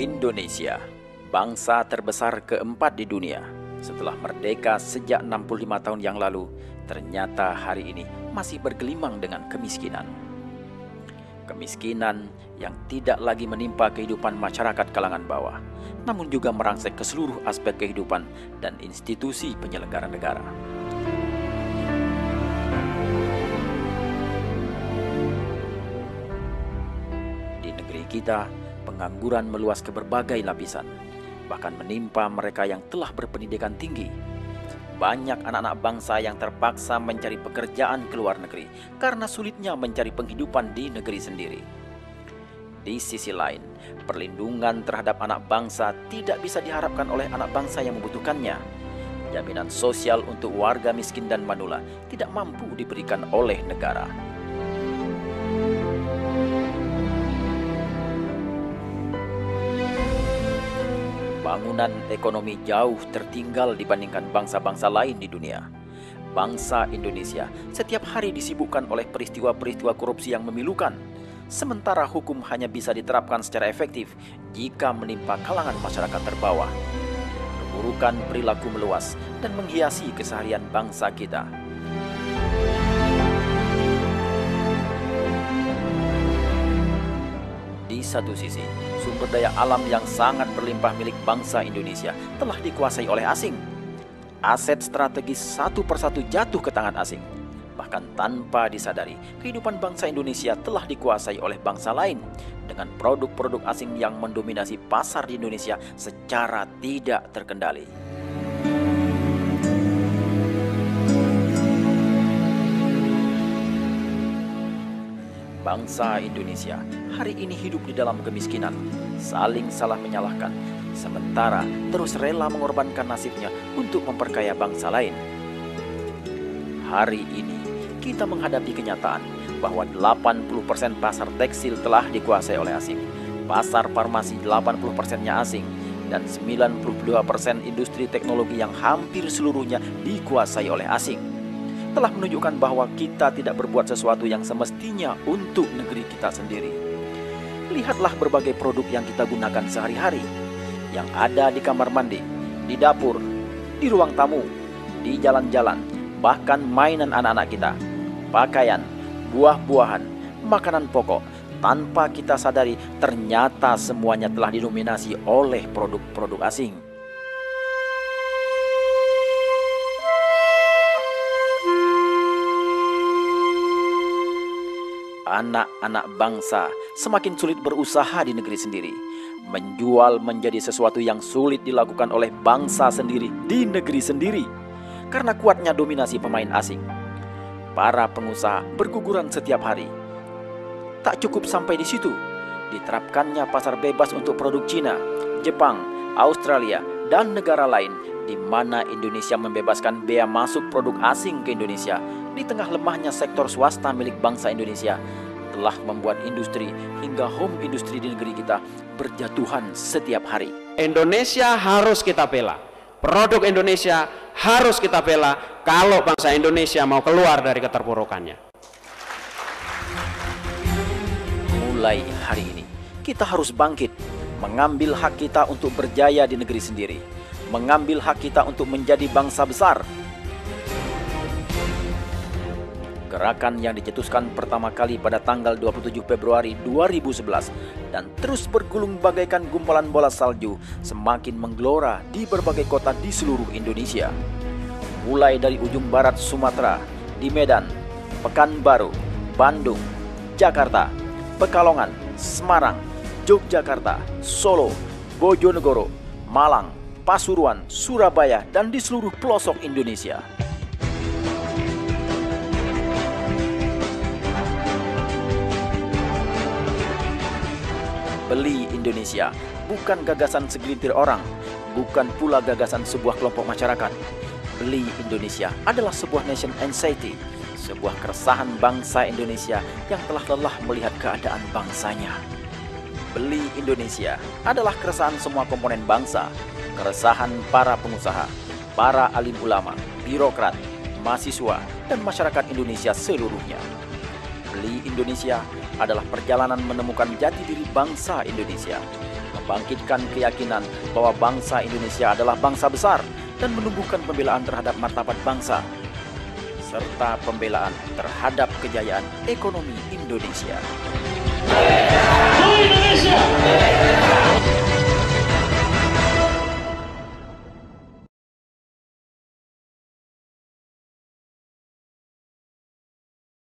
Indonesia, bangsa terbesar keempat di dunia. Setelah merdeka sejak 65 tahun yang lalu, ternyata hari ini masih bergelimang dengan kemiskinan. Kemiskinan yang tidak lagi menimpa kehidupan masyarakat kalangan bawah, namun juga merangsek ke seluruh aspek kehidupan dan institusi penyelenggara negara. Di negeri kita, pengangguran meluas ke berbagai lapisan, bahkan menimpa mereka yang telah berpendidikan tinggi. Banyak anak-anak bangsa yang terpaksa mencari pekerjaan ke luar negeri karena sulitnya mencari penghidupan di negeri sendiri. Di sisi lain, perlindungan terhadap anak bangsa tidak bisa diharapkan oleh anak bangsa yang membutuhkannya. Jaminan sosial untuk warga miskin dan manula tidak mampu diberikan oleh negara. Bangunan ekonomi jauh tertinggal dibandingkan bangsa-bangsa lain di dunia. Bangsa Indonesia setiap hari disibukkan oleh peristiwa-peristiwa korupsi yang memilukan, sementara hukum hanya bisa diterapkan secara efektif jika menimpa kalangan masyarakat terbawah. Keburukan perilaku meluas dan menghiasi keseharian bangsa kita. Di satu sisi, sumber daya alam yang sangat berlimpah milik bangsa Indonesia telah dikuasai oleh asing. Aset strategis satu persatu jatuh ke tangan asing. Bahkan tanpa disadari, kehidupan bangsa Indonesia telah dikuasai oleh bangsa lain dengan produk-produk asing yang mendominasi pasar di Indonesia secara tidak terkendali. Bangsa Indonesia hari ini hidup di dalam kemiskinan, saling salah menyalahkan, sementara terus rela mengorbankan nasibnya untuk memperkaya bangsa lain. Hari ini kita menghadapi kenyataan bahwa 80% pasar tekstil telah dikuasai oleh asing, pasar farmasi 80%-nya asing, dan 92% industri teknologi yang hampir seluruhnya dikuasai oleh asing. Telah menunjukkan bahwa kita tidak berbuat sesuatu yang semestinya untuk negeri kita sendiri. Lihatlah berbagai produk yang kita gunakan sehari-hari, yang ada di kamar mandi, di dapur, di ruang tamu, di jalan-jalan, bahkan mainan anak-anak kita, pakaian, buah-buahan, makanan pokok. Tanpa kita sadari, ternyata semuanya telah didominasi oleh produk-produk asing. Anak-anak bangsa semakin sulit berusaha di negeri sendiri. Menjual menjadi sesuatu yang sulit dilakukan oleh bangsa sendiri di negeri sendiri karena kuatnya dominasi pemain asing. Para pengusaha berguguran setiap hari. Tak cukup sampai di situ, diterapkannya pasar bebas untuk produk Cina, Jepang, Australia, dan negara lain di mana Indonesia membebaskan bea masuk produk asing ke Indonesia. Di tengah lemahnya sektor swasta milik bangsa Indonesia telah membuat industri hingga home industri di negeri kita berjatuhan setiap hari. Indonesia harus kita bela. Produk Indonesia harus kita bela kalau bangsa Indonesia mau keluar dari keterpurukannya. Mulai hari ini, kita harus bangkit, mengambil hak kita untuk berjaya di negeri sendiri, mengambil hak kita untuk menjadi bangsa besar. Gerakan yang dicetuskan pertama kali pada tanggal 27 Februari 2011 dan terus bergulung bagaikan gumpalan bola salju semakin menggelora di berbagai kota di seluruh Indonesia. Mulai dari ujung barat Sumatera, di Medan, Pekanbaru, Bandung, Jakarta, Pekalongan, Semarang, Yogyakarta, Solo, Bojonegoro, Malang, Pasuruan, Surabaya, dan di seluruh pelosok Indonesia. Beli Indonesia bukan gagasan segelintir orang, bukan pula gagasan sebuah kelompok masyarakat. Beli Indonesia adalah sebuah nation anxiety, sebuah keresahan bangsa Indonesia yang telah lelah melihat keadaan bangsanya. Beli Indonesia adalah keresahan semua komponen bangsa, keresahan para pengusaha, para alim ulama, birokrat, mahasiswa, dan masyarakat Indonesia seluruhnya. Beli Indonesia adalah perjalanan menemukan jati diri bangsa Indonesia, membangkitkan keyakinan bahwa bangsa Indonesia adalah bangsa besar dan menumbuhkan pembelaan terhadap martabat bangsa, serta pembelaan terhadap kejayaan ekonomi Indonesia.